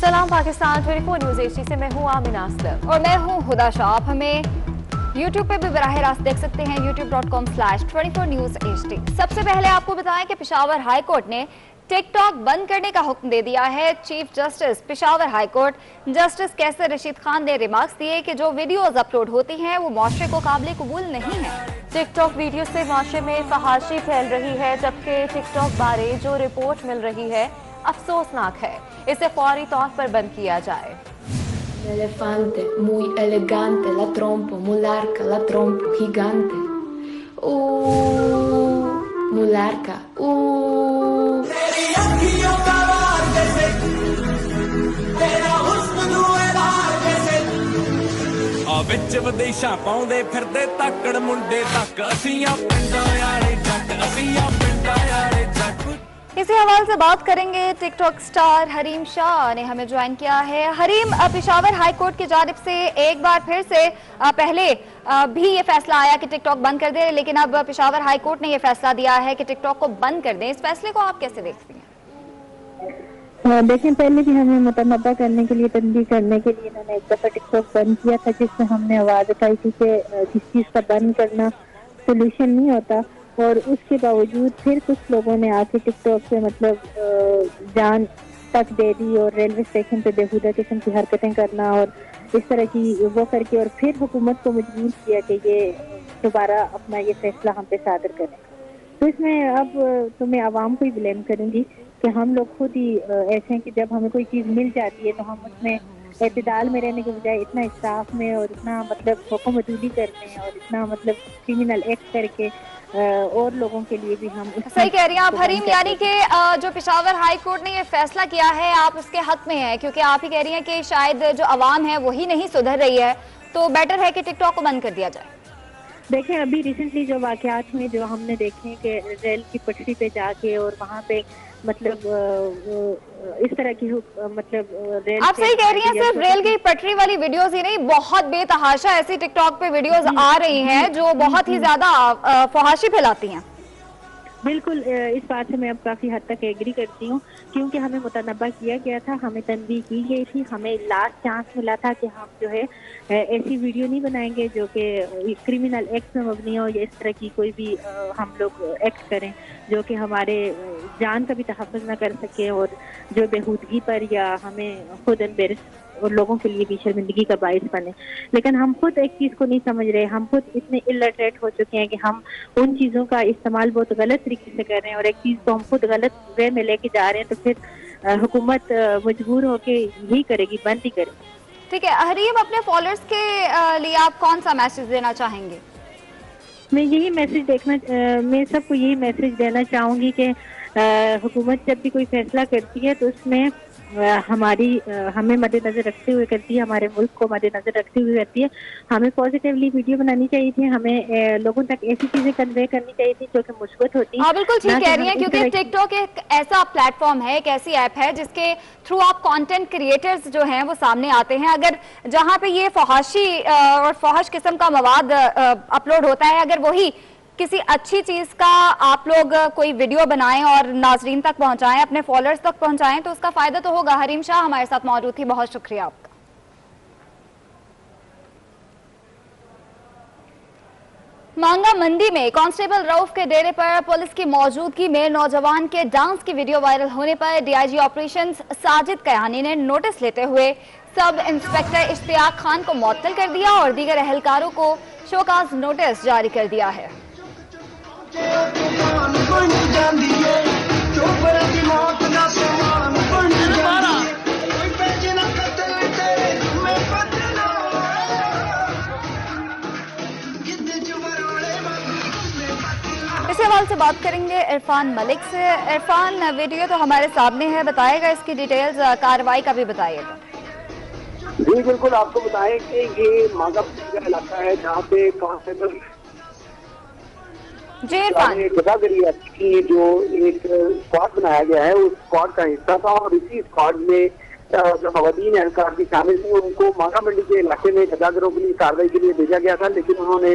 सलाम Pakistan 24 news HD से मैं हूँ आमिना असलम और मैं हूँ हुदा शाह। आप हमें YouTube पे भी बराह रास्त देख सकते हैं youtube.com/24 News HD। सबसे पहले आपको बताएं कि पेशावर हाई कोर्ट ने टिकटॉक बंद करने का हुक्म दे दिया है। Chief justice Peshawar high court justice Qaiser Rashid Khan ने रिमार्क्स दिए कि जो वीडियोज अपलोड होती हैं वो माशरे को काबिल कबूल नहीं है। टिकटॉक वीडियो से माशरे में फहाशी फैल रही है, जबकि टिकटॉक बारे जो रिपोर्ट मिल रही है अफसोसनाक है। इसे फौरी तौर पर बंद किया जाए। Elefante, muy elegante, la trompo, muy larga, la trompo, gigante. Muy larga. ਵਿੱਚ ਵਿਦੇਸ਼ਾਂ ਪਾਉਂਦੇ ਫਿਰਦੇ ਤਾਕੜ ਮੁੰਡੇ ਤੱਕ ਅਸੀਂ ਆ ਪਿੰਡਾਂ ਵਾਲੇ ਜੱਟ ਅਸੀਂ ਆ ਪਿੰਡਾਂ ਵਾਲੇ ਜੱਟ। इसी हवाले से बात करेंगे। टिकटॉक स्टार हरीम शाह ने हमें ज्वाइन किया है। हरीम, पेशावर हाई कोर्ट की जानिब से एक बार फिर से पहले भी ये फैसला आया कि टिकटॉक बंद कर दे, लेकिन अब पेशावर हाई कोर्ट ने ये फैसला दिया है कि टिकटॉक को बंद कर दें। इस फैसले को आप कैसे देखती हैं? देखें, पहले भी हमें मुतनबा करने के लिए, तंबीह करने के लिए इन्होंने एक दफा टिकटॉक बंद किया था, जिसमें हमने आवाज उठाई थी कि किस चीज का बंद करना सोल्यूशन नहीं होता। और उसके बावजूद फिर कुछ लोगों ने आके टिकटॉक से मतलब जान तक दे दी और रेलवे स्टेशन पे बेहुदा किस्म की हरकतें करना और इस तरह की वो करके और फिर हुकूमत को मजबूर किया कि ये दोबारा अपना ये फैसला हम पे सादर करें। तो इसमें अब तो मैं आवाम को ही ब्लेम करूंगी कि हम लोग खुद ही ऐसे हैं कि जब हमें कोई चीज़ मिल जाती है तो हम उसमें एतदाल में रहने के बजाय इतना इंसाफ में और इतना मतलब हुकूमतूली करते हैं और इतना मतलब क्रिमिनल एक्ट करके और लोगों के लिए भी हम सही कह रही हैं आप हरीम। यानी कि जो पेशावर हाई कोर्ट ने ये फैसला किया है आप उसके हक में हैं, क्योंकि आप ही कह रही हैं कि शायद जो आवाम है वही नहीं सुधर रही है, तो बेटर है कि टिकटॉक को बंद कर दिया जाए। देखें, अभी रिसेंटली जो वाकयात हुए जो हमने देखे कि रेल की पटरी पे जाके और वहाँ पे मतलब इस तरह की मतलब रेल, आप सही कह रही हैं। सिर्फ रेल की पटरी वाली वीडियोस ही नहीं, बहुत बेतहाशा ऐसी टिकटॉक पे वीडियोस आ रही हैं जो बहुत ही ज्यादा फहाशी फैलाती हैं। बिल्कुल, इस बात से मैं अब काफ़ी हद तक एग्री करती हूँ, क्योंकि हमें मुतनबा किया गया था, हमें तनबीह की गई थी, हमें लास्ट चांस मिला था कि हम जो है ऐसी वीडियो नहीं बनाएंगे जो कि क्रिमिनल एक्ट में मबनी हो या इस तरह की कोई भी हम लोग एक्ट करें जो कि हमारे जान का भी तहफ़्फ़ुज़ न कर सके और जो बेहूदगी पर या हमें खुद एम्बेरस और लोगों के लिए भी शर्मिंदगी का बाइस बने। लेकिन हम खुद एक चीज़ को नहीं समझ रहे, हम खुद इतने इलिटरेट हो चुके हैं कि हम उन चीज़ों का इस्तेमाल बहुत गलत तरीके से कर रहे हैं और एक चीज़ को हम खुद गलत वे में लेके जा रहे हैं, तो फिर हुकूमत मजबूर होके यही करेगी, बंद ही करेगी। ठीक है हरीम, अपने फॉलोअर्स के लिए आप कौन सा मैसेज देना चाहेंगे? मैं यही मैसेज मैं सबको यही मैसेज देना चाहूँगी कि हुकूमत जब भी कोई फैसला करती है तो उसमें हमें मद्देनजर रखते हुए करती है, हमारे मुल्क को मद्देनजर रखते हुए करती है। हमें पॉजिटिवली वीडियो बनानी चाहिए थी, हमें लोगों तक ऐसी चीजें कन्वे करनी चाहिए थी जो कि मुस्बत होती। हाँ बिल्कुल ठीक कह रही हैं, क्योंकि टिकटॉक एक ऐसा प्लेटफॉर्म है, एक ऐसी ऐप है जिसके थ्रू आप कंटेंट क्रिएटर्स जो हैं वो सामने आते हैं। अगर जहाँ पे ये फहाशी और फहश किस्म का मवाद अपलोड होता है, अगर वही किसी अच्छी चीज का आप लोग कोई वीडियो बनाएं और नाजरीन तक पहुंचाएं, अपने फॉलोअर्स तक पहुंचाएं, तो उसका फायदा तो होगा। हरीम शाह हमारे साथ मौजूद थी, बहुत शुक्रिया आपका। मांगा मंडी में कांस्टेबल रऊफ के डेरे पर पुलिस की मौजूदगी में नौजवान के डांस की वीडियो वायरल होने पर डीआईजी ऑपरेशंस साजिद कयानी ने नोटिस लेते हुए सब इंस्पेक्टर इश्तियाक खान को मुअत्तल कर दिया और दीगर अहलकारों को शोकाज नोटिस जारी कर दिया है। इस हवाले से बात करेंगे इरफान मलिक से। इरफान, वीडियो तो हमारे सामने है, बताएगा इसकी डिटेल्स, कार्रवाई का भी बताइएगा। जी बिल्कुल, आपको बताएं कि ये मांगा का इलाका है जहाँ पे कांस्टेबल की जो एक स्क्वाड बनाया गया है उस स्क्वाड का हिस्सा था और इसी स्क्वाड में जो खवातीन एहलकार भी शामिल थी उनको मांगा मंडी के इलाके में गदागरों के लिए कार्रवाई के लिए भेजा गया था। लेकिन उन्होंने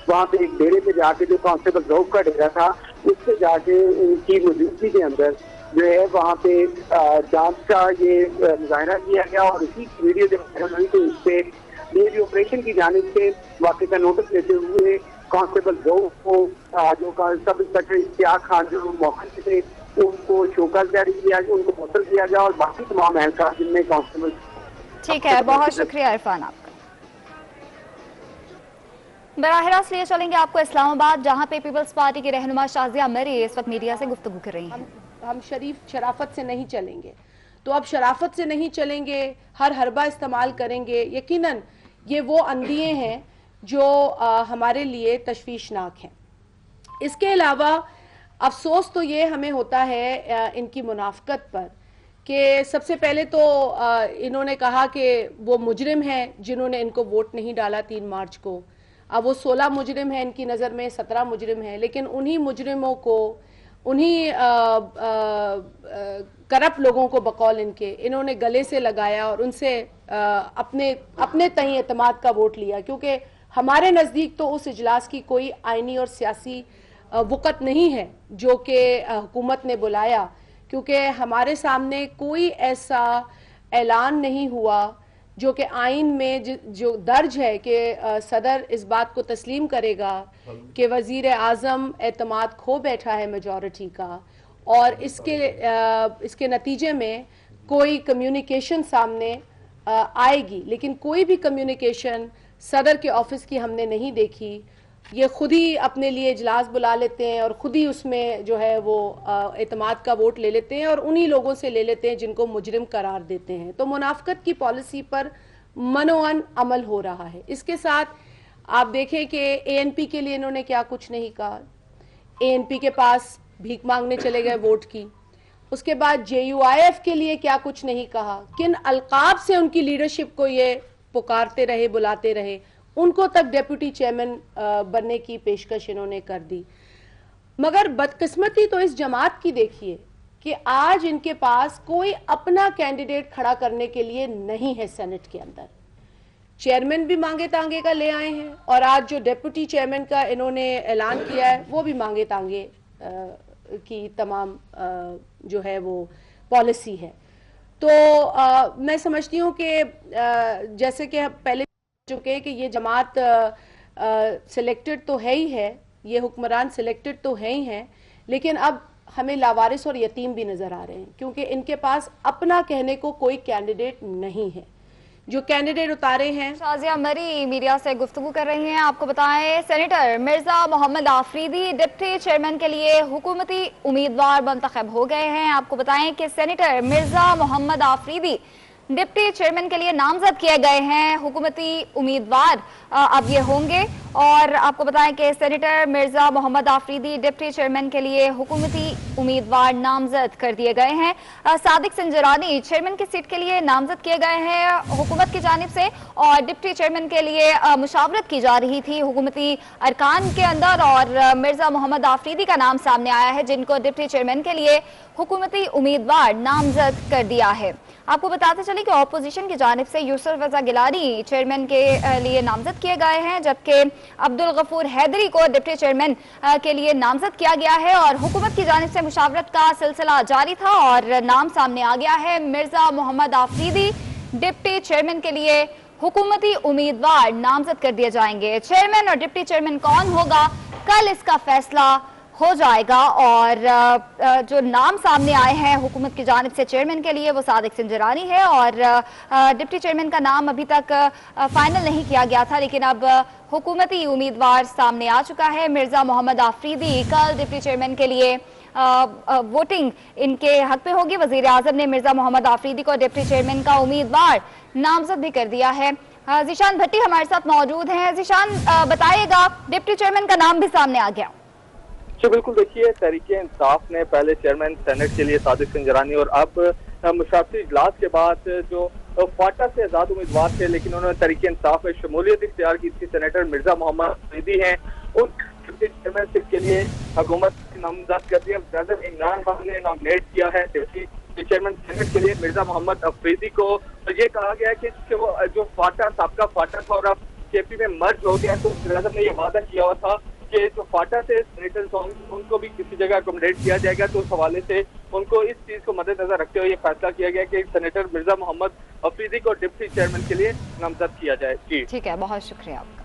वहाँ पे एक डेरे पे जाके जो कांस्टेबल रऊफ का डेरा था उससे जाके उनकी मौजूदगी के अंदर जो है वहाँ पे जांच का ये मुजाहरा किया गया और इसी वीडियो जब वायरल हुई तो इससे ये ऑपरेशन की जानिब से वाक़े का नोटिस लेते हुए कांस्टेबल को जो सब इंस्पेक्टर इश्तियाक खान जो मौके थे उनको शोकत जारी किया गया, उनको मुअत्तल किया गया और बाकी तमाम एहलकार जिनमें कांस्टेबल। ठीक है, बहुत शुक्रिया इरफान आपका। बराह रास्त लिए चलेंगे आपको इस्लामाबाद, जहां पे पीपल्स पार्टी की रहनुमा शाजिया मरी इस वक्त मीडिया से गुफ्तगू कर रही हैं। हम शराफत से नहीं चलेंगे, तो अब शराफत से नहीं चलेंगे, हर हरबा इस्तेमाल करेंगे। यकीनन ये वो अंधिए हैं जो हमारे लिए तशवीशनाक हैं। इसके अलावा अफसोस तो ये हमें होता है इनकी मुनाफकत पर कि सबसे पहले तो इन्होंने कहा कि वो मुजरिम हैं जिन्होंने इनको वोट नहीं डाला 3 मार्च को। अब वो 16 मुजरिम हैं इनकी नज़र में, 17 मुजरिम हैं, लेकिन उन्हीं मुजरिमों को, उन्हीं करप्ट लोगों को बकौल इनके इन्होंने गले से लगाया और उनसे अपने तय एतमाद का वोट लिया, क्योंकि हमारे नज़दीक तो उस इजलास की कोई आइनी और सियासी वक़्त नहीं है जो कि हुकूमत ने बुलाया, क्योंकि हमारे सामने कोई ऐसा ऐलान नहीं हुआ जो कि आइन में जो दर्ज है कि सदर इस बात को तस्लीम करेगा कि वज़ीर आज़म एतमाद खो बैठा है मेजॉरिटी का, और इसके नतीजे में कोई कम्युनिकेशन सामने आएगी। लेकिन कोई भी कम्युनिकेशन सदर के ऑफिस की हमने नहीं देखी। ये खुद ही अपने लिए इजलास बुला लेते हैं और खुद ही उसमें जो है वो एतमाद का वोट ले लेते हैं और उन्हीं लोगों से ले लेते हैं जिनको मुजरिम करार देते हैं। तो मुनाफकत की पॉलिसी पर मनोअन अमल हो रहा है। इसके साथ आप देखें कि ANP के लिए इन्होंने क्या कुछ नहीं कहा। ANP के पास भीख मांगने चले गए वोट की। उसके बाद JUIF के लिए क्या कुछ नहीं कहा। किन अलकाब से उनकी लीडरशिप को ये पुकारते रहे, बुलाते रहे, उनको तक डेप्यूटी चेयरमैन बनने की पेशकश इन्होंने कर दी। मगर बदकिस्मती तो इस जमात की देखिए कि आज इनके पास कोई अपना कैंडिडेट खड़ा करने के लिए नहीं है। सेनेट के अंदर चेयरमैन भी मांगे तांगे का ले आए हैं और आज जो डेप्यूटी चेयरमैन का इन्होंने ऐलान किया है वो भी मांगे तांगे की तमाम जो है वो पॉलिसी है। तो मैं समझती हूँ कि जैसे कि पहले चुके कि ये जमात सिलेक्टेड तो है ही है, ये हुक्मरान सिलेक्टेड तो है ही हैं, लेकिन अब हमें लावारिस और यतीम भी नजर आ रहे हैं, क्योंकि इनके पास अपना कहने को कोई कैंडिडेट नहीं है। जो कैंडिडेट उतारे हैं। शाजिया मरी मीडिया से गुफ्तगू कर रही हैं। आपको बताएं, senator Mirza Mohammad Afridi deputy chairman के लिए हुकूमती उम्मीदवार मुंतखब हो गए हैं। आपको बताएं कि senator Mirza Mohammad Afridi deputy chairman के लिए नामजद किए गए हैं। हुकूमती उम्मीदवार अब ये होंगे और आपको बताएं कि senator Mirza Mohammad Afridi deputy chairman के लिए हुकूमती उम्मीदवार नामजद कर दिए गए हैं। सादिक संजरानी चेयरमैन की सीट के लिए नामजद किए गए हैं हुकूमत की जानिब से, और डिप्टी चेयरमैन के लिए मुशावरत की जा रही थी हुकूमती अरकान के अंदर, और मिर्जा मोहम्मद आफरीदी का नाम सामने आया है जिनको डिप्टी चेयरमैन के लिए हुकूमती उम्मीदवार नामजद कर दिया है। आपको बताते चले कि ऑपोजिशन की जानिब से यूसुफ रजा गिलानी चेयरमैन के लिए नामजद किए गए हैं, जबकि अब्दुल गफूर हैदरी को डिप्टी चेयरमैन के लिए नामजद किया गया है। और हुकूमत की जानिब से मुशावरत का सिलसिला जारी था और नाम सामने आ गया है। मिर्जा मोहम्मद आफरीदी डिप्टी चेयरमैन के लिए हुकूमती उम्मीदवार नामजद कर दिए जाएंगे। चेयरमैन और डिप्टी चेयरमैन कौन होगा, कल इसका फैसला हो जाएगा। और जो नाम सामने आए हैं हुकूमत की जानिब से चेयरमैन के लिए वो सादिक संजरानी है, और डिप्टी चेयरमैन का नाम अभी तक फाइनल नहीं किया गया था, लेकिन अब हुकूमती उम्मीदवार सामने आ चुका है। मिर्जा मोहम्मद आफरीदी कल डिप्टी चेयरमैन के लिए वोटिंग इनके हक पे होगी। वजीर आजम ने मिर्जा मोहम्मद आफरीदी को डिप्टी चेयरमैन का उम्मीदवार नामजद भी कर दिया है। जिशान भट्टी हमारे साथ मौजूद हैं। जिशान, बताइएगा, डिप्टी चेयरमैन का नाम भी सामने आ गया। जी बिल्कुल, देखिए तहरीके इंसाफ ने पहले चेयरमैन सेनेट के लिए सादिक संजरानी और अब मुशावरती इजलास के बाद जो फाटा से आजाद उम्मीदवार थे लेकिन उन्होंने तहरीके इंसाफ में शमूलियत इख्तियार की थी, सेनेटर मिर्जा मोहम्मद आफरीदी हैं, उन चेयरमैनशिप के लिए हुकूमत ने नामजद कर दिया। सदर इमरान खान ने नॉमिनेट किया है डिप्टी चेयरमैन सेनेट के लिए मिर्जा मोहम्मद आफरीदी को। तो ये कहा गया है कि वो जो फाटा साबका फाटा था और अब KP में मर्ज हो गया, तो वज़ीर आज़म ने यह वादा किया हुआ था कि जो फाटा से सेनेटर्स होंगे उनको भी किसी जगह अकोमोडेट किया जाएगा, तो उस हवाले से उनको इस चीज को मद्देनजर रखते हुए ये फैसला किया गया कि सेनेटर मिर्जा मोहम्मद अफरीदी को डिप्टी चेयरमैन के लिए नामजद किया जाए। जी ठीक है, बहुत शुक्रिया आपका।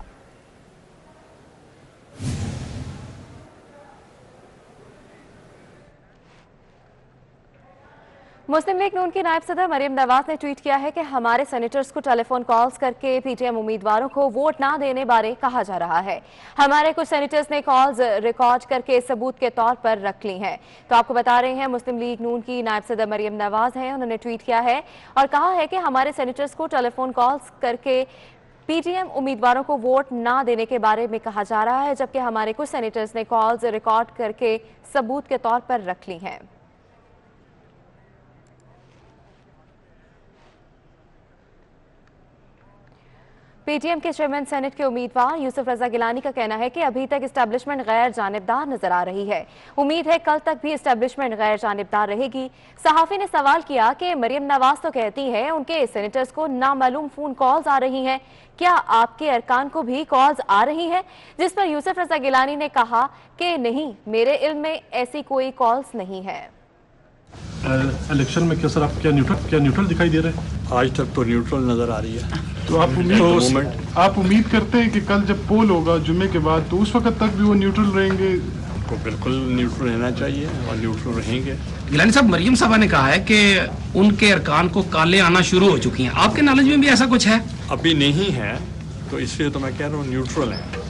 मुस्लिम लीग नून की नायब सदर मरियम नवाज ने ट्वीट किया है कि हमारे सेनेटर्स को टेलीफोन कॉल्स करके पीटीएम उम्मीदवारों को वोट ना देने बारे कहा जा रहा है। हमारे कुछ सेनेटर्स ने कॉल्स रिकॉर्ड करके सबूत के तौर पर रख ली हैं। तो आपको बता रहे हैं, मुस्लिम लीग नून की नायब सदर मरियम नवाज हैं, उन्होंने ट्वीट किया है और कहा है कि हमारे सेनेटर्स को टेलीफोन कॉल्स करके पीटीएम उम्मीदवारों को वोट ना देने के बारे में कहा जा रहा है, जबकि हमारे कुछ सेनेटर्स ने कॉल्स रिकॉर्ड करके सबूत के तौर पर रख ली हैं। पीटीएम के चेयरमैन सेनेट के उम्मीदवार यूसुफ रजा गिलानी का कहना है कि अभी तक एस्टेब्लिशमेंट गैर जानिबदार नजर आ रही है। उम्मीद है कल तक भी एस्टेब्लिशमेंट गैर जानिबदार रहेगी। सहाफी ने सवाल किया कि मरियम नवाज तो कहती हैं उनके सेनेटर्स को नामालूम फोन कॉल्स आ रही हैं, क्या आपके अरकान को भी कॉल्स आ रही हैं? जिस पर यूसुफ रजा गिलानी ने कहा कि नहीं, मेरे इल्म में ऐसी कोई कॉल्स नहीं है। इलेक्शन में क्या सर आप क्या न्यूट्रल दिखाई दे रहे हैं? आज तक तो न्यूट्रल नजर आ रही है। तो आप उम्मीद करते हैं कि कल जब पोल होगा जुम्मे के बाद, तो उस वक्त तक भी वो न्यूट्रल रहेंगे? तो बिल्कुल न्यूट्रल रहना चाहिए और न्यूट्रल रहेंगे। गिलानी साहब, मरियम साहबा ने कहा है कि उनके अरकान को काले आना शुरू हो चुकी हैं। आपके नॉलेज में भी ऐसा कुछ है? अभी नहीं है, तो इसलिए तो मैं कह रहा हूँ न्यूट्रल है।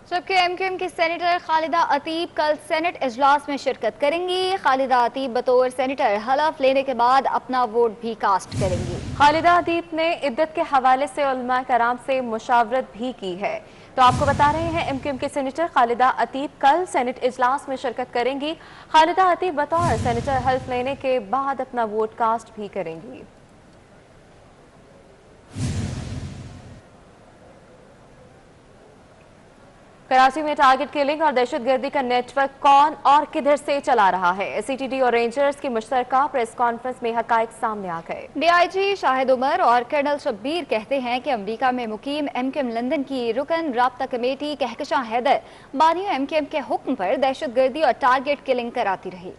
जबकि एमक्यूएम की सेनेटर खालिदा अतीब कल सेनेट इजलास में शिरकत करेंगी। खालिदा अतीब बतौर सेनेटर हलफ लेने के बाद अपना वोट भी कास्ट करेंगी। खालिदा अतीब ने इद्दत के हवाले से उलमा कराम से मुशावरत भी की है। तो आपको बता रहे हैं, एमक्यूएम के सेनेटर खालिदा अतीब कल सेनेट इजलास में शिरकत करेंगी। खालिदा अतीब बतौर सेनेटर हल्फ लेने के बाद अपना वोट कास्ट भी करेंगी। कराची में टारगेट किलिंग और दहशतगर्दी का नेटवर्क कौन और किधर से चला रहा है? सीटीडी और रेंजर्स की मुश्तरका प्रेस कॉन्फ्रेंस में हकायक सामने आ गए। डीआईजी शाहिद उमर और कर्नल शब्बीर कहते हैं कि अमेरिका में मुकीम एमक्यूएम लंदन की रुकन राब्ता कमेटी कहकशां हैदर बानियों एमक्यूएम के हुक्म पर दहशतगर्दी और टारगेट किलिंग कराती रही।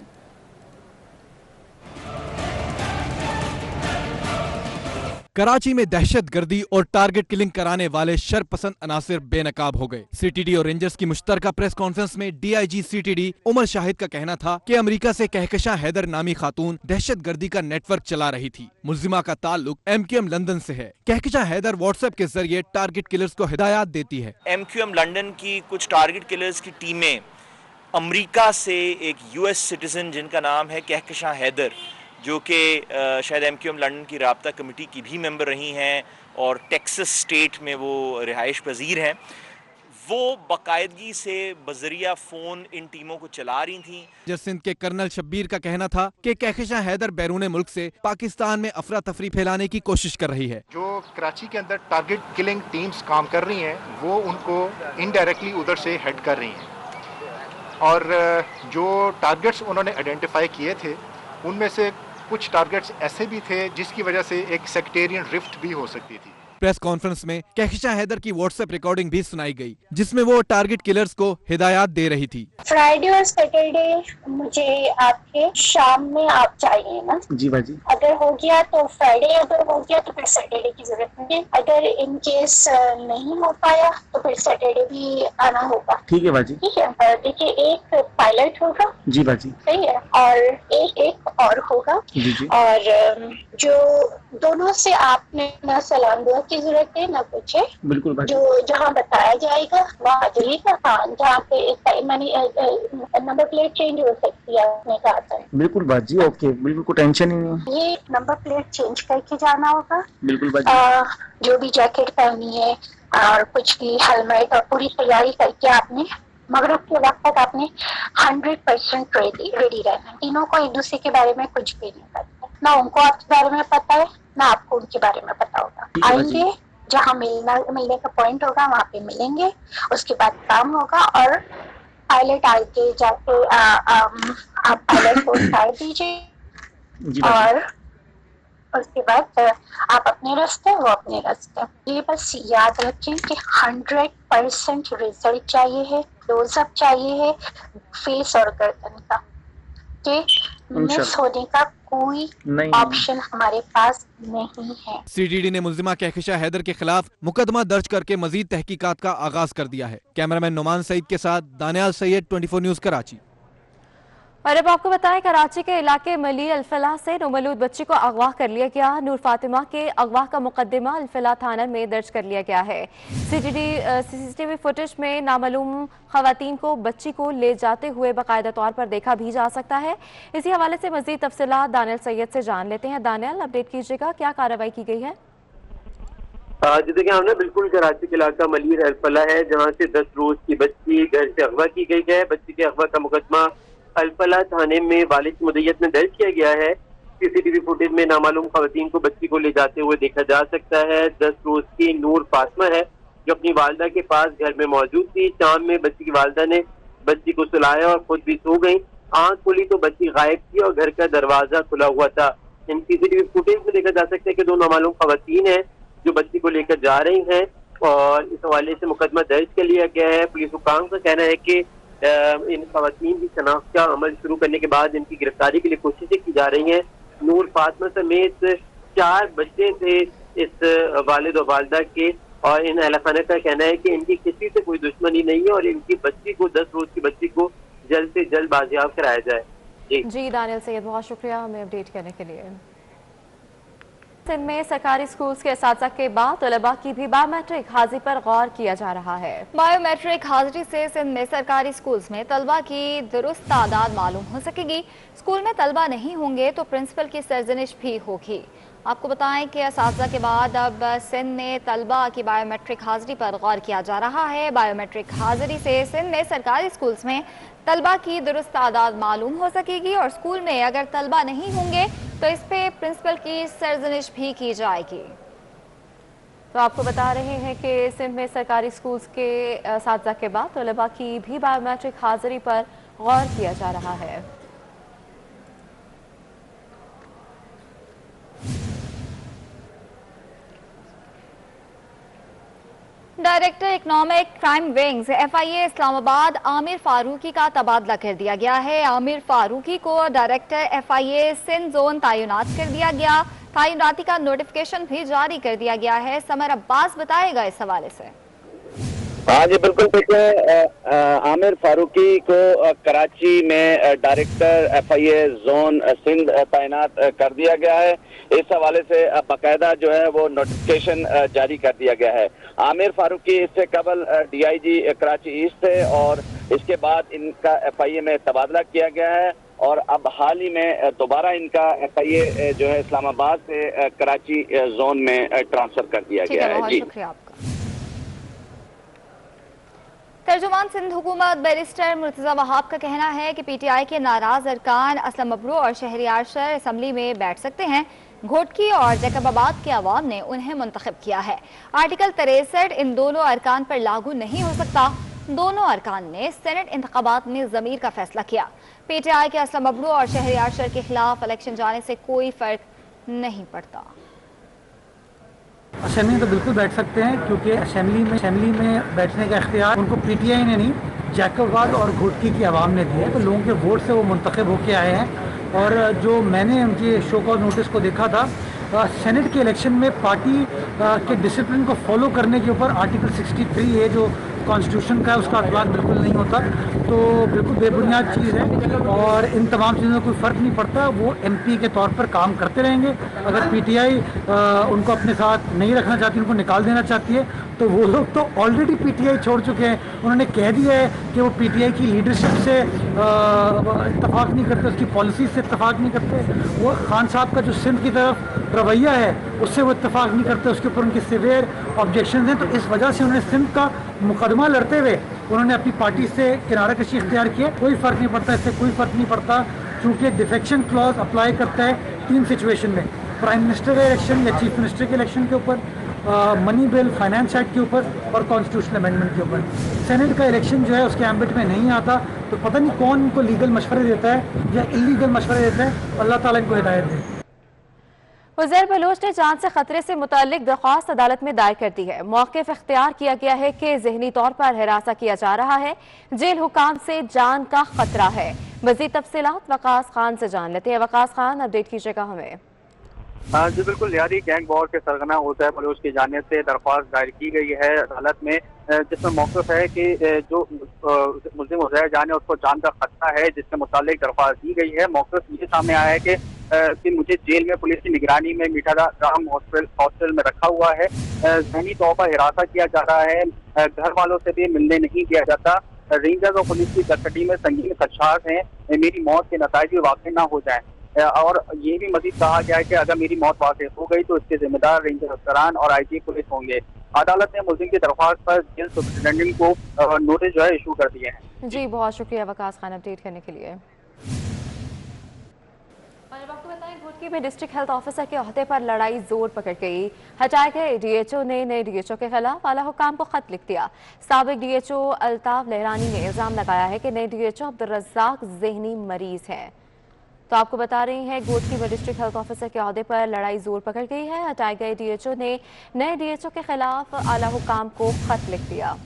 कराची में दहशतगर्दी और टारगेट किलिंग कराने वाले शरपसंद अनासिर बेनकाब हो गए। सीटीडी और रेंजर्स की मुश्तरका प्रेस कॉन्फ्रेंस में डीआईजी सीटीडी उमर शाहिद का कहना था कि अमेरिका से कहकशां हैदर नामी खातून दहशतगर्दी का नेटवर्क चला रही थी। मुल्जिमा का ताल्लुक एमक्यूएम लंदन से है। कहकशां हैदर व्हाट्सएप के जरिए टारगेट किलर्स को हिदायत देती है। एमक्यूएम लंदन की कुछ टारगेट किलर्स की टीमें अमेरिका से एक यूएस सिटीजन जिनका नाम है कहकशां हैदर, जो कि शायद एमक्यूएम लंदन की राब्ता कमेटी की भी मेंबर रही हैं और टेक्सास स्टेट में वो रिहाइश पजीर हैं, वो बाकायदगी से बजरिया फ़ोन इन टीमों को चला रही थी। सिंध के कर्नल शब्बीर का कहना था कि कहकशां हैदर बैरून मुल्क से पाकिस्तान में अफरा तफरी फैलाने की कोशिश कर रही है। जो कराची के अंदर टारगेट किलिंग टीम्स काम कर रही हैं, वो उनको इनडायरेक्टली उधर से हेड कर रही हैं और जो टारगेट्स उन्होंने आइडेंटिफाई किए थे उनमें से कुछ टारगेट्स ऐसे भी थे जिसकी वजह से एक सेक्टेरियन रिफ्ट भी हो सकती थी। प्रेस कॉन्फ्रेंस में कहकशां हैदर की व्हाट्सएप रिकॉर्डिंग भी सुनाई गई, जिसमें वो टारगेट किलर्स को हिदायत दे रही थी। फ्राइडे और सैटरडे मुझे आपके शाम में आप चाहिए ना? जी बाजी। अगर हो गया तो फ्राइडे, अगर हो गया तो फिर सैटरडे की जरूरत नहीं है। अगर इन केस नहीं हो पाया तो फिर सैटरडे भी आना होगा। ठीक है बाजी। ठीक है, देखिए एक पायलट होगा। जी बाजी। सही है, और एक और होगा। जी जी। और जो दोनों से आपने ना सलाम दुआ की जरूरत है ना कुछ है। बिल्कुल बाजी। जो जहाँ बताया जाएगा वहाँ जाइएगा। हाँ, जहाँ पे नंबर प्लेट चेंज हो सकती है आपने कहा था। बिल्कुल बाजी। ओके, बिल्कुल कोई टेंशन ही नहीं है। ये नंबर प्लेट चेंज करके जाना होगा। बिल्कुल बाजी। जो भी जैकेट पहनी है और कुछ भी हेलमेट और पूरी तैयारी करके आपने मगरिब के वक्त तक आपने 100% रेडी रहना है। तीनों को एक दूसरे के बारे में कुछ भी नहीं पता, ना उनको आपके बारे में पता है ना आपको उनके बारे में पता होगा। आएंगे, जहाँ मिलने का पॉइंट होगा वहाँ पे मिलेंगे, उसके बाद काम होगा और पायलट आगे जाके आप पायलट को उतार दीजिए और उसके बाद आप अपने रास्ते, वो अपने रास्ते। ये बस याद रखें कि 100% रिजल्ट चाहिए है, क्लोजअप चाहिए है फेस और गर्दन का, कि मिस होने का कोई ऑप्शन हमारे पास नहीं है। सीटीडी ने मुल्जिमा कहकशा हैदर के खिलाफ मुकदमा दर्ज करके मजीद तहकीकात का आगाज कर दिया है। कैमरामैन नुमान सईद के साथ दानियाल सैयद, 24 न्यूज कराची। और अब आपको बताएं, कराची के इलाके मली अल्फला से नौमौलूद बच्ची को अगवा कर लिया गया। नूर फातिमा के अगवा का मुकदमा अल्फला थाना में दर्ज कर लिया गया है। सीसीटीवी फुटेज में नामालूम खवातीन को बच्ची को ले जाते हुए बाकायदा तौर पर देखा भी जा सकता है। इसी हवाले से मजीद तफसीलात दानियाल सैयद से जान लेते हैं। दानियाल, अपडेट कीजिएगा, क्या कार्रवाई की गई है? जैसे कि हमने बिल्कुल कराची के इलाका मली अल्फला है, जहाँ से 10 रोज की बच्ची घर से अगवा की गई है। बच्ची के अगवा का मुकदमा अल्फला थाने में वालिद की मुद्दत में दर्ज किया गया है। सीसीटीवी फुटेज में नामालूम खवातीन को बच्ची को ले जाते हुए देखा जा सकता है। 10 रोज की नूर फातिमा है जो अपनी वालदा के पास घर में मौजूद थी। शाम में बच्ची की वालदा ने बच्ची को सुलाया और खुद भी सो गई। आंख खुली तो बच्ची गायब थी और घर का दरवाजा खुला हुआ था। इन सीसीटीवी फुटेज में देखा जा सकता है कि 2 नामालूम खवातीन है जो बच्ची को लेकर जा रही हैं और इस हवाले से मुकदमा दर्ज कर लिया गया है। पुलिस हुकाम का कहना है कि इन खवातीन की शनाख्त का अमल शुरू करने के बाद इनकी गिरफ्तारी के लिए कोशिशें की जा रही हैं। नूर फातिमा समेत 4 बच्चे थे इस वालिद और वालदा के, और इन अहल खाना का कहना है कि इनकी किसी से कोई दुश्मनी नहीं है और इनकी बच्ची को 10 रोज की बच्ची को जल्द से जल्द बाजियाब कराया जाए। जी दानियाल सैयद, बहुत शुक्रिया हमें अपडेट करने के लिए। सिंध में सरकारी स्कूल्स के असातिज़ा के बाद तलबा की भी बायोमेट्रिक हाजिरी पर गौर किया जा रहा है। बायोमेट्रिक हाजिरी से सिंध में सरकारी स्कूल्स में तलबा की दुरुस्त तादाद मालूम हो सकेगी। स्कूल में तलबा नहीं होंगे तो प्रिंसिपल की सरजनिश भी होगी। आपको बताएं कि असातिज़ा के बाद अब सिंध में तलबा की बायोमेट्रिक हाजिरी पर गौर किया जा रहा है। बायोमेट्रिक हाजिरी से सिंध में सरकारी स्कूल्स में तलबा की दुरुस्त तादाद मालूम हो सकेगी और स्कूल में अगर तलबा नहीं होंगे तो इस पे प्रिंसिपल की सरजनिश भी की जाएगी। तो आपको बता रहे हैं कि सिंध में सरकारी स्कूल्स के असातिज़ा के बाद तलबा की भी बायोमेट्रिक हाजिरी पर गौर किया जा रहा है। Director economic crime wings FIA Islamabad Amir Farooqui का तबादला कर दिया गया है। आमिर फारूकी को डायरेक्टर FIA सिंध जोन तैनात कर दिया गया। तैनाती का नोटिफिकेशन भी जारी कर दिया गया है। समर अब्बास बताएगा इस हवाले से। हाँ जी बिल्कुल, देखिए आमिर फारूकी को कराची में डायरेक्टर FIA जोन सिंध तैनात कर दिया गया है। इस हवाले से बाकायदा जो है वो नोटिफिकेशन जारी कर दिया गया है। आमिर फारूकी इससे कबल DIG कराची ईस्ट थे और इसके बाद इनका FIA में तबादला किया गया है और अब हाल ही में दोबारा इनका FIA जो है इस्लामाबाद से कराची जोन में ट्रांसफर कर दिया गया है। जी शुक्रिया आपका। तर्जुमान सिंध हुकूमत बैरिस्टर मुर्तजा वहाब का कहना है कि PTI के नाराज अरकान असलम अबरू और शहरियार शहर असम्बली में बैठ सकते हैं। घोटकी और जैकबाबाद के अवाम ने उन्हें मुंतखब किया है। आर्टिकल 63 इन दोनों अरकान पर लागू नहीं हो सकता। दोनों अरकान ने सेनेट इंतखाबात में ज़मीर का फैसला किया। PTI के असलम अबरू और शहरियार शहर के खिलाफ इलेक्शन जाने से कोई फर्क नहीं पड़ता। असेंबली तो बिल्कुल बैठ सकते हैं क्योंकि असेंबली में बैठने का इख्तियार उनको PTI ने नहीं, जैकबाबाद और घोटकी की आवाम ने दिया है। तो लोगों के वोट से वो मुंतखब होके आए हैं। और जो मैंने उनके शो कॉज नोटिस को देखा था, सेनेट के इलेक्शन में पार्टी के डिसिप्लिन को फॉलो करने के ऊपर आर्टिकल 63A जो कॉन्स्टिट्यूशन का है उसका अतलाक बिल्कुल नहीं होता। तो बिल्कुल बेबुनियाद चीज़ है और इन तमाम चीज़ों में कोई फ़र्क नहीं पड़ता। वो MP के तौर पर काम करते रहेंगे। अगर PTI उनको अपने साथ नहीं रखना चाहती, उनको निकाल देना चाहती है, तो वो लोग तो ऑलरेडी PTI छोड़ चुके हैं। उन्होंने कह दिया है कि वो PTI की लीडरशिप से इत्तफाक नहीं करते, उसकी पॉलिसी से इत्तफाक नहीं करते। वो खान साहब का जो सिंध की तरफ रवैया है उससे वो इत्तफाक नहीं करते, उसके ऊपर उनकी सिवियर ऑब्जेक्शन हैं। तो इस वजह से उन्होंने सिंध का मुकदमा लड़ते हुए उन्होंने अपनी पार्टी से किनारा कशी इख्तियार किया। कोई फ़र्क नहीं पड़ता, इससे कोई फ़र्क नहीं पड़ता क्योंकि डिफेक्शन क्लॉज अप्लाई करता है 3 सिचुएशन में, प्राइम मिनिस्टर के इलेक्शन या चीफ मिनिस्टर के इलेक्शन के ऊपर, मनी बिल फाइनेंस एक्ट के ऊपर और कॉन्स्टिट्यूशनल अमेंडमेंट के ऊपर। सेनेट का इलेक्शन जो है उसके एम्बिट में नहीं आता। तो पता नहीं कौन इनको लीगल मशवरे देता है या इलीगल मशवरे देता है। अल्लाह ताला इनको हिदायत दे। उज़ैर बलोच ने जान से खतरे से मुताल्लिक दरख्वास्त अदालत में दायर कर दी है। मौक़िफ़ इख्तियार किया गया है कि ज़हनी तौर पर हिरासा किया जा रहा है, जेल हुकाम से जान का खतरा है। मज़ीद तफसीलात वकास खान से जान लेते हैं। वकास खान, अपडेट कीजिएगा हमें। जी बिल्कुल, यारी गैंग वॉर के सरगना उज़ैर बलोच की जानिब से दरख्वास्त दायर की गई है अदालत में, जिसमें मौक़िफ़ है कि जो मुल्ज़िम उज़ैर जान है उसको जान का खतरा है, जिसके मुतालिक दरख्वास्त दी गई है। मौक़िफ़ ये सामने आया है कि मुझे जेल में पुलिस की निगरानी में मीठा राम हॉस्टल में रखा हुआ है, ज़हनी तौर पर हिरासा किया जा रहा है, घर वालों से भी मिलने नहीं दिया जाता, रेंजर्स और पुलिस की कस्टडी में संगीन खदशात हैं, मेरी मौत के नतीजे भी वाक़ई ना हो जाए। और ये भी मजीद कहा गया है कि अगर मेरी मौत वाक़ई हो गई तो इसके जिम्मेदार रेंजर अफसरान और IG पुलिस होंगे। अदालत ने मुल्ज़िम की दरख्वास्त पर जेल सुपरिटेंडेंट को नोटिस जो है इशू कर दिए हैं। जी बहुत शुक्रिया वकास खान अपडेट करने के लिए। और आपको बताएं, घोटकी में डिस्ट्रिक्ट हेल्थ ऑफिसर के ओहदे पर लड़ाई जोर पकड़ गई। हटाए गए DHO ने नए DHO के खिलाफ आला हुकाम को खत लिख दिया। साबिक DHO अल्ताफ लहरानी ने इल्जाम लगाया है कि नए DHO अब्दुल रज़्ज़ाक ज़हनी मरीज है। तो आपको बता रही हैं, घोटकी में डिस्ट्रिक्ट हेल्थ ऑफिसर के ओहदे पर लड़ाई जोर पकड़ गई है। हटाए गए DHO ने नए DHO के खिलाफ आला हुकाम को खत लिख दिया।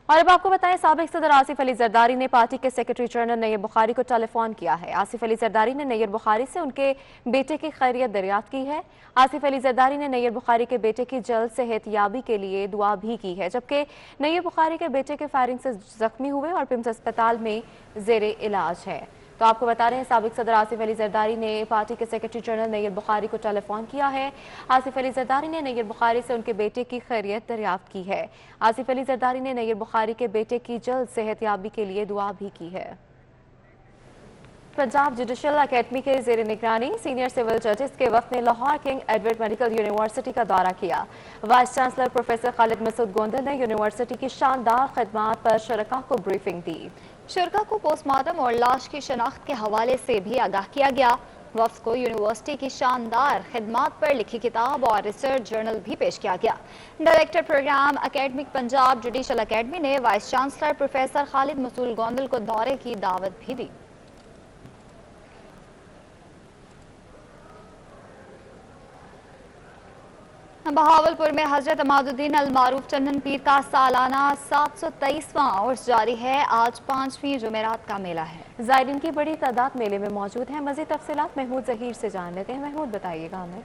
और अब आपको बताएं, साबिक सदर आसिफ अली जरदारी ने पार्टी के सेक्रेटरी जनरल नैयब बुखारी को टेलीफोन किया है। आसिफ अली जरदारी ने नैयब बुखारी से उनके बेटे की खैरियत दरियाफ्त की है। आसिफ अली जरदारी ने नैयब बुखारी के बेटे की जल्द सेहतयाबी के लिए दुआ भी की है, जबकि नैयब बुखारी के बेटे के फायरिंग से जख्मी हुए और पिम्स अस्पताल में जेरे इलाज है। तो आपको बता रहे हैं, साबिक सदर आसिफ अली जरदारी ने पार्टी के सेक्रेटरी जनरल नैयब बुखारी को टेलीफोन किया है। आसिफ अली जरदारी ने नैयब बुखारी से उनके बेटे की खैरियत दरियाफ्त की है। आसिफ अली जरदारी ने नैयब बुखारी के बेटे की जल्द सेहतयाबी के लिए दुआ भी की है। पंजाब जुडिशल अकेडमी के ज़ेर निगरानी सीनियर सिविल जजेस के वफ़द ने Lahore King Edward medical university का दौरा किया। Vice chancellor professor Khalid Masood Gondal ने यूनिवर्सिटी की शानदार खिदमात पर शरका को ब्रीफिंग दी। शुरका को पोस्टमार्टम और लाश की शनाख्त के हवाले से भी आगाह किया गया। वफ्द को यूनिवर्सिटी की शानदार खिदमात पर लिखी किताब और रिसर्च जर्नल भी पेश किया गया। Director programme academic Punjab judicial academy ने vice chancellor professor Khalid Masood Gondal को दौरे की दावत भी दी। बहावलपुर में हजरत अमादुद्दीन अल मारूफ चंदन पीर का सालाना 723वां उर्स जारी है। आज 5वीं जुमेरात का मेला है। ज़ायरीन की बड़ी तादाद मेले में मौजूद है। मज़ीद तफसीलात महमूद ज़हीर से जान लेते हैं। महमूद बताइएगा हमें।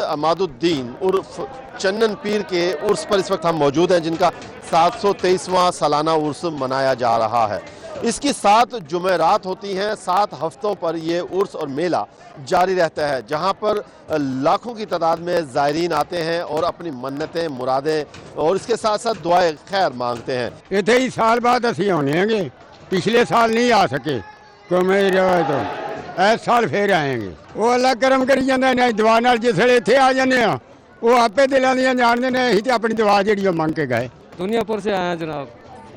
अमादुद्दीन उर्फ चंदन पीर के उर्स पर इस वक्त हम मौजूद हैं, जिनका 723वां सालाना उर्स मनाया जा रहा है। इसकी 7 जुमेरात होती हैं। 7 हफ्तों पर यह उर्स और मेला जारी रहता है, जहां पर लाखों की तादाद में ज़ायरीन आते हैं और अपनी मन्नतें, मुरादें और इसके साथ साथ दुआएं खैर मांगते हैं। इतने ही साल बाद असी होने हैं, पिछले साल नहीं आ सके तो मेरी तो इस साल फिर आएंगे। वो अल्लाह करम करी जाता है, दुआ नाल जिसले इत्थे आ जाने वो आपे दिलों दी जानते हैं। असीं तो अपनी दुआ जी मंग के गए। दुनियापुर से आए जनाब,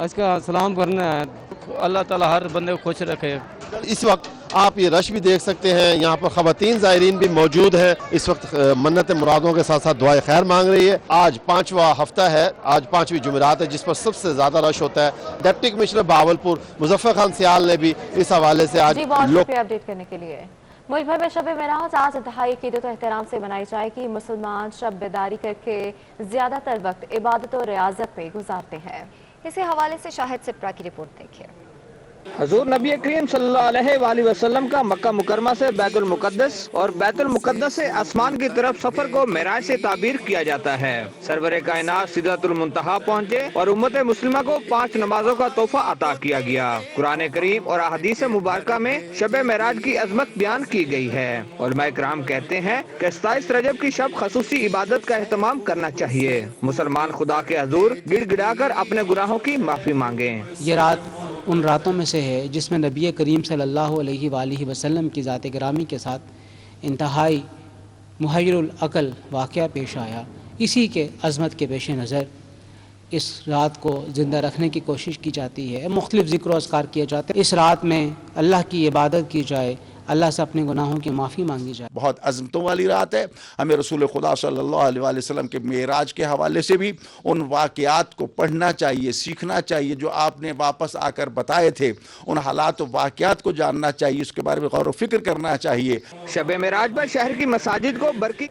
इसका सलाम करना है। अल्लाह ताला हर बंदे को खुश रखे। इस वक्त आप ये रश भी देख सकते हैं, यहाँ पर ख़वातीन ज़ायरीन भी मौजूद हैं। इस वक्त मन्नत मुरादों के साथ साथ दुआएं खैर मांग रही है। आज 5वां हफ्ता है, आज 5वीं जुमेरात है, जिस पर सबसे ज़्यादा रश होता है। डिप्टी कमिश्नर बहावलपुर मुजफ्फर खान सियाल ने भी इस हवाले से आज अपडेट करने के लिए। मुल्क भर में शब मेराज आज इंतहाई अक़ीदत और एहतराम से मनाई जाएगी। मुसलमान शब बेदारी करके ज़्यादातर वक्त इबादत और रियाजत में गुजारते हैं। इसी हवाले से शाहिद सिप्रा की रिपोर्ट देखिए। हजूर नबी करीम सल्लल्लाहु अलैहि वसल्लम का मक्का मुकरमा से बैतुल मुकद्दस और बैतुल मुकद्दस से आसमान की तरफ सफर को मेराज से ताबीर किया जाता है। सरवरे कायनात सिदरतुल मुंतहा पहुँचे और उम्मत मुस्लिमा को 5 नमाजों का तोहफा अता किया गया। कुरान करीम और अहदीस मुबारका में शब मेराज की अजमत बयान की गई है। उलमा इकराम कहते हैं कि 27 रजब की शब खसूसी इबादत का एहतमाम करना चाहिए। मुसलमान खुदा के हजूर गिड़गिड़ा कर अपने गुनाहों की माफी मांगे। ये रात उन रातों में से है जिसमें नबी करीम सल्लल्लाहु अलैहि वसल्लम की ज़ात गिरामी के साथ इंतहाई मुहय्यरुल अक़ल वाक़या पेश आया। इसी के अज़मत के पेश नज़र इस रात को ज़िंदा रखने की कोशिश की जाती है। मुख्तलिफ़ ज़िक्र और अज़कार किए जाते हैं। इस रात में अल्लाह की इबादत की जाए, अल्लाह से अपने गुनाहों की माफ़ी मांगी जाए। बहुत अज़मतों वाली रात है। हमें रसूल खुदा सल्लल्लाहु अलैहि वसल्लम के मेराज के हवाले से भी उन वाक़यात को पढ़ना चाहिए, सीखना चाहिए जो आपने वापस आकर बताए थे। उन हालात और वाक़यात को जानना चाहिए, उसके बारे में गौर व फिक्र करना चाहिए। शब मेराज पर शहर की मसाजिद को बरकी